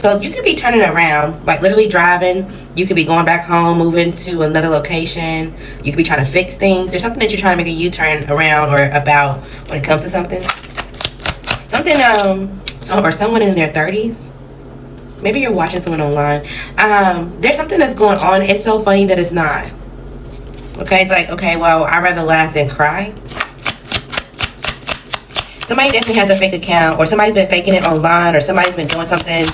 So you could be turning around, like literally driving. You could be going back home, moving to another location. You could be trying to fix things. There's something that you're trying to make a U-turn around or about when it comes to something. Or someone in their 30s. Maybe you're watching someone online. There's something that's going on. It's so funny that it's not. Okay, it's like, okay, well, I'd rather laugh than cry. Somebody definitely has a fake account, or somebody's been faking it online, or somebody's been doing something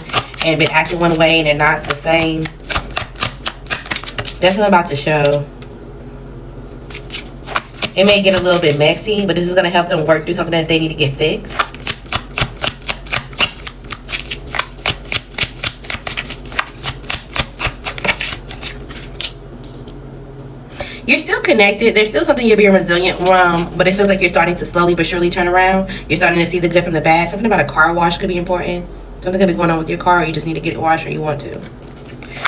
and been acting one way and they're not the same. That's what I'm about to show. It may get a little bit messy, but this is going to help them work through something that they need to get fixed. You're still connected. There's still something you're being resilient from, but it feels like you're starting to slowly but surely turn around. You're starting to see the good from the bad. Something about a car wash could be important. Something could be going on with your car, or you just need to get it washed, or you want to.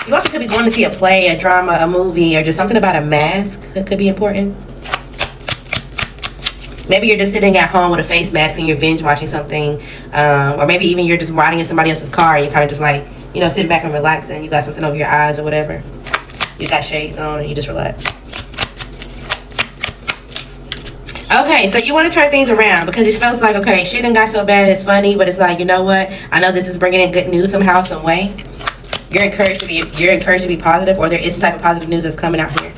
You also could be going to see a play, a drama, a movie, or just something about a mask that could be important. Maybe you're just sitting at home with a face mask and you're binge watching something, or maybe even you're just riding in somebody else's car and you're kind of just like, you know, sitting back and relaxing. You got something over your eyes or whatever. You got shades on and you just relax. Okay, so you want to turn things around because it feels like, okay, shit done got so bad it's funny, but it's like, you know what? I know this is bringing in good news somehow, some way. You're encouraged to be positive, or there is some type of positive news that's coming out here.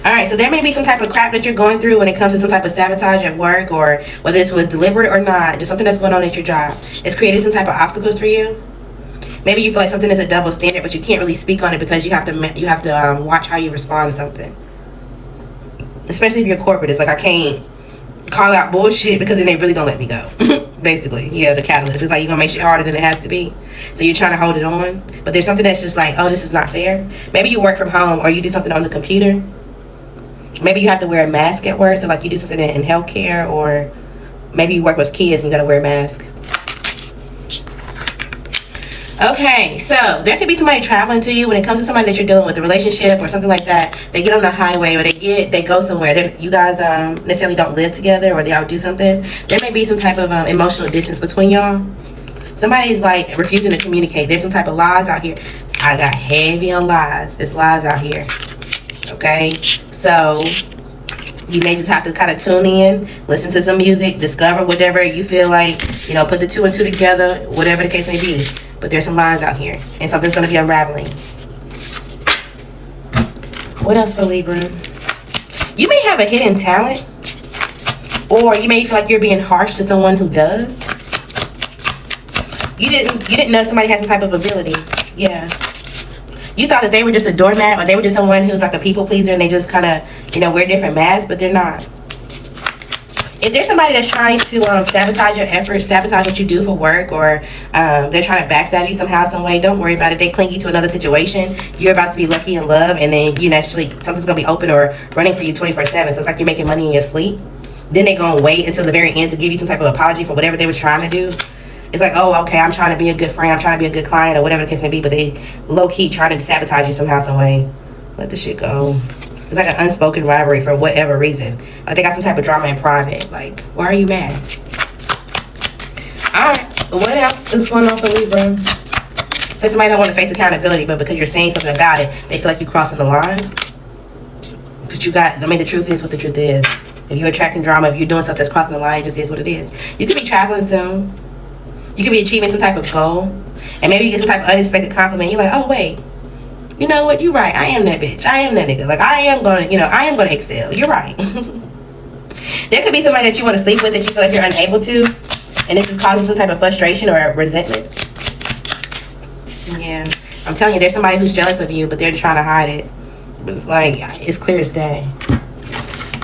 All right, so there may be some type of crap that you're going through when it comes to some type of sabotage at work, or whether this was deliberate or not, just something that's going on at your job. It's creating some type of obstacles for you. Maybe you feel like something is a double standard, but you can't really speak on it because you have to watch how you respond to something. Especially if you're corporate, it's like I can't call out bullshit because then they really don't let me go. Basically, yeah, the catalyst. It's like you're gonna make shit harder than it has to be. So you're trying to hold it on, but there's something that's just like, oh, this is not fair. Maybe you work from home or you do something on the computer. Maybe you have to wear a mask at work, so like you do something in healthcare, or maybe you work with kids and you gotta wear a mask. Okay, so there could be somebody traveling to you when it comes to somebody that you're dealing with, a relationship or something like that. They get on the highway or they go somewhere. You guys necessarily don't live together, or they all do something. There may be some type of emotional distance between y'all. Somebody's like refusing to communicate. There's some type of lies out here. I got heavy on lies. It's lies out here. Okay, so you may just have to kind of tune in, listen to some music, discover whatever you feel like, you know, put the two and two together, whatever the case may be. But there's some lies out here, and something's going to be unraveling. What else for Libra? You may have a hidden talent, or you may feel like you're being harsh to someone who does. You didn't know somebody has some type of ability. Yeah. You thought that they were just a doormat, or they were just someone who's like a people pleaser and they just kind of, you know, wear different masks, but they're not. If there's somebody that's trying to sabotage your efforts, sabotage what you do for work, or they're trying to backstab you somehow, some way, don't worry about it. They cling you to another situation. You're about to be lucky in love, and then something's going to be open or running for you 24/7. So it's like you're making money in your sleep. Then they're going to wait until the very end to give you some type of apology for whatever they were trying to do. It's like, oh, okay, I'm trying to be a good friend. I'm trying to be a good client, or whatever the case may be. But they low-key trying to sabotage you somehow, some way. Let the shit go. It's like an unspoken rivalry for whatever reason. Like they got some type of drama in private. Like, why are you mad? Alright, what else is going on for Libra? So somebody don't want to face accountability, but because you're saying something about it, they feel like you're crossing the line. But the truth is what the truth is. If you're attracting drama, if you're doing stuff that's crossing the line, it just is what it is. You could be traveling soon. You could be achieving some type of goal. And maybe you get some type of unexpected compliment. You're like, oh, wait. You know what? You're right. I am that bitch. I am that nigga. Like, I am going to excel. You're right. There could be somebody that you want to sleep with that you feel like you're unable to. And this is causing some type of frustration or resentment. Yeah. I'm telling you, there's somebody who's jealous of you, but they're trying to hide it. But it's like, it's clear as day.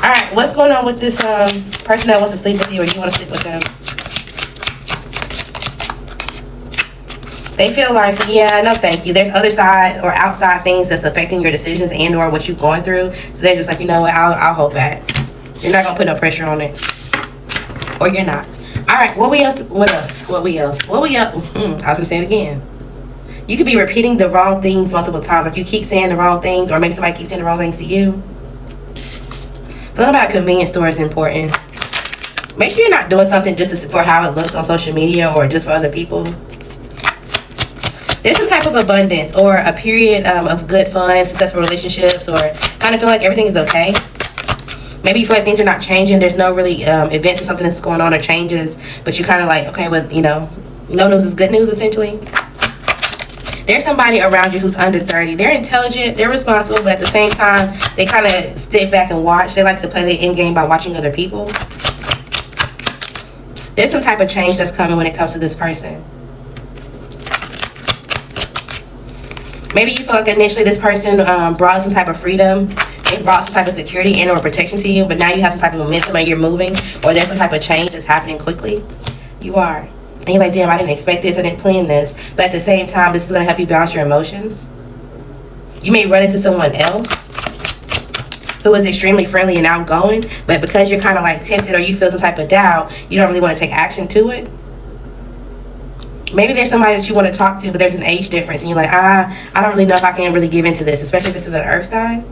Alright, what's going on with this person that wants to sleep with you, or you want to sleep with them? They feel like, yeah, no thank you. There's other side or outside things that's affecting your decisions and or what you're going through. So they're just like, you know what, I'll hold back. You're not going to put no pressure on it. Or you're not. All right, what else? I was going to say it again. You could be repeating the wrong things multiple times. Like you keep saying the wrong things, or maybe somebody keeps saying the wrong things to you. Something about a convenience store is important. Make sure you're not doing something just for how it looks on social media or just for other people. There's some type of abundance or a period of good fun, successful relationships, or kind of feel like everything is okay. Maybe you feel like things are not changing. There's no really events or something that's going on or changes, but you kind of like, okay, well, you know, no news is good news, essentially. There's somebody around you who's under 30. They're intelligent, they're responsible, but at the same time, they kind of step back and watch. They like to play their end game by watching other people. There's some type of change that's coming when it comes to this person. Maybe you feel like initially this person brought some type of freedom. It brought some type of security and or protection to you, but now you have some type of momentum and you're moving, or there's some type of change that's happening quickly. You are. And you're like, damn, I didn't expect this, I didn't plan this. But at the same time, this is going to help you balance your emotions. You may run into someone else who is extremely friendly and outgoing, but because you're kind of like tempted or you feel some type of doubt, you don't really want to take action to it. Maybe there's somebody that you want to talk to, but there's an age difference, and you're like, I don't really know if I can really give into this, especially if this is an earth sign.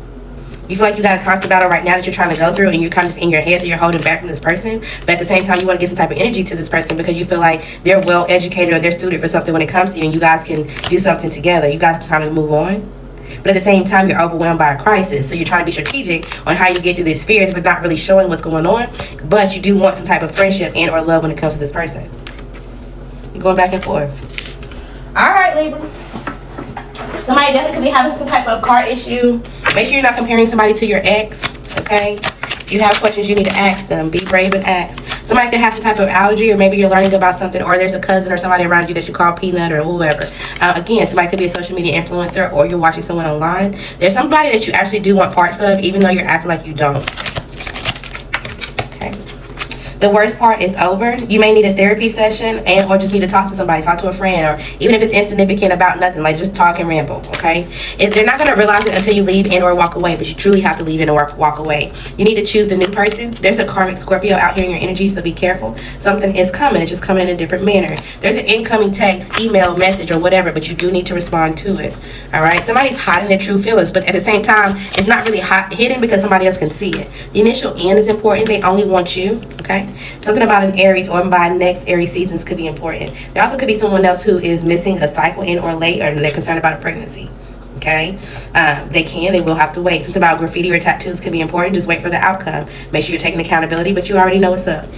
You feel like you got a constant battle right now that you're trying to go through, and you're kind of just in your head, so you're holding back from this person. But at the same time, you want to get some type of energy to this person because you feel like they're well educated or they're suited for something when it comes to you, and you guys can do something together. You guys can kind of move on. But at the same time, you're overwhelmed by a crisis, so you're trying to be strategic on how you get through these fears, but not really showing what's going on. But you do want some type of friendship and or love when it comes to this person. You're going back and forth. All right, Libra. Somebody definitely could be having some type of car issue. Make sure you're not comparing somebody to your ex, okay? If you have questions, you need to ask them. Be brave and ask. Somebody could have some type of allergy, or maybe you're learning about something, or there's a cousin or somebody around you that you call Peanut or whoever. Again, somebody could be a social media influencer, or you're watching someone online. There's somebody that you actually do want parts of, even though you're acting like you don't. Okay. The worst part is over. You may need a therapy session and or just need to talk to somebody, talk to a friend, or even if it's insignificant about nothing, like just talk and ramble, okay? They're not going to realize it until you leave and or walk away, but you truly have to leave and or walk away. You need to choose the new person. There's a karmic Scorpio out here in your energy, so be careful. Something is coming. It's just coming in a different manner. There's an incoming text, email, message, or whatever, but you do need to respond to it, all right? Somebody's hiding their true feelings, but at the same time, it's not really hidden because somebody else can see it. The initial end is important. They only want you, okay? Something about an Aries or by next Aries seasons could be important. There also could be someone else who is missing a cycle in or late, or they're concerned about a pregnancy. Okay, they will have to wait. Something about graffiti or tattoos could be important. Just wait for the outcome. Make sure you're taking accountability, but you already know what's up.